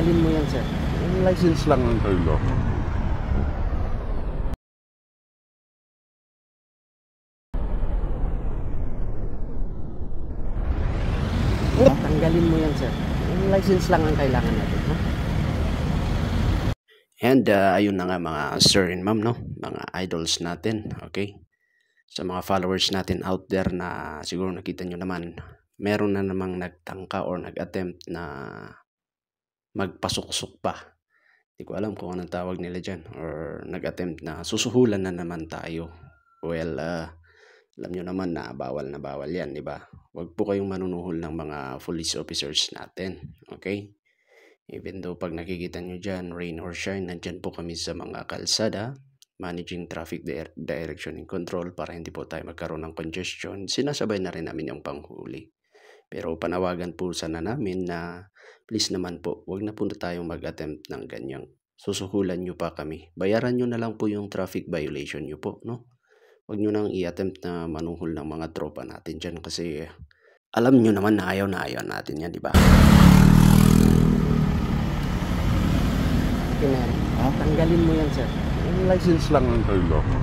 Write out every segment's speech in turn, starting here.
Tanggalin mo yan, sir. Yung license lang ang kailangan. Tanggalin mo yan, sir. Yung license lang ang kailangan natin, ha? And ayun na nga mga sir and ma'am, no? Mga idols natin, okay? Sa mga followers natin out there na siguro nakita nyo naman, meron na namang nagtangka or nag-attempt na magpasuksok pa. Hindi ko alam kung anong tawag nila dyan, or nag-attempt na susuhulan na naman tayo. Well, alam nyo naman na bawal yan, di ba? Huwag po kayong manunuhol ng mga police officers natin, okay? Even though pag nakikita nyo dyan, rain or shine, nandyan po kami sa mga kalsada, managing traffic direction and control para hindi po tayo magkaroon ng congestion. Sinasabay na rin namin yung panghuli. Pero panawagan po sana namin na please naman po, huwag na po na tayong mag-attempt ng ganyang susuhulan nyo pa kami. Bayaran nyo na lang po yung traffic violation nyo po, no? Huwag nyo nang i-attempt na manuhol ng mga tropa natin dyan kasi alam nyo naman na ayaw natin yan, di ba? Tanggalin mo yan, sir. Yung license lang ang kailangan.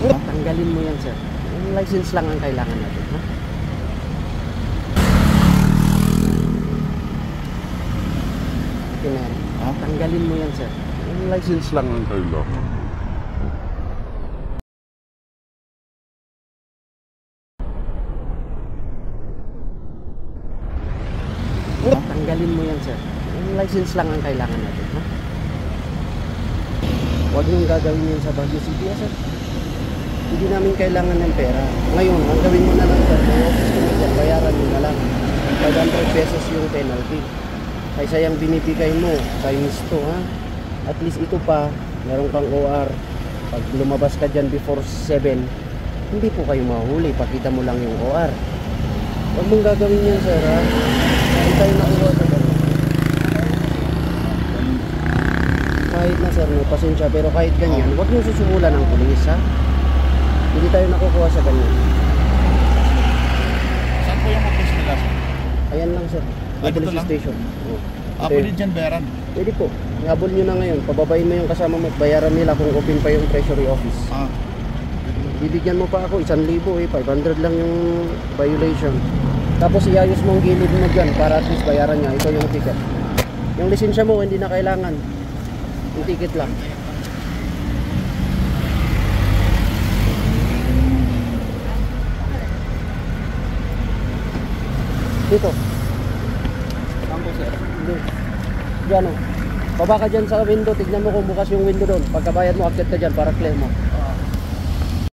Tanggalin mo yan, sir. Yung license lang ang kailangan natin, ha? Tanggalin mo yan, sir. Yung license lang ang kailangan. Tanggalin mo yan, sir. Yung license lang ang kailangan natin, ha? Huwag niyong gagawin yan sa Baguio City, sir. Hindi namin kailangan ng pera. Ngayon, ang gawin mo na lang, sir, may office commission, bayaran mo na lang. 500 pesos yung penalty. Kaysa yung binibigay mo, times 2, ha? At least ito pa, meron kang OR. Pag lumabas ka dyan before 7, hindi po kayo mahuli. Pakita mo lang yung OR. Huwag mong gagawin yan, sir, ha? Hindi tayo nakuha sa ganun. Kahit na, sir, may pasensya, pero kahit ganyan, huwag nyo susumulan ng pulis, ha? Hindi tayo nakukuha sa ganyan. Saan po yung office nila, sir? Ayan lang, sir. Yung police station. Pwede dyan bayaran? Pwede po. Ihabol nyo na ngayon. Pababayin mo yung kasama mo at bayaran nila kung open pa yung treasury office. Bibigyan mo pa ako 1,000 eh. 500 lang yung violation. Tapos iayos mo ang gilid mo dyan para at least bayaran niya. Ito yung ticket. Yung lisensya mo hindi na kailangan. Yung ticket lang. Dito. Saan po, sir? Diyan o. Baba ka dyan sa window. Tignan mo kung bukas yung window doon. Pagkabayad mo, akit ka dyan para clear mo.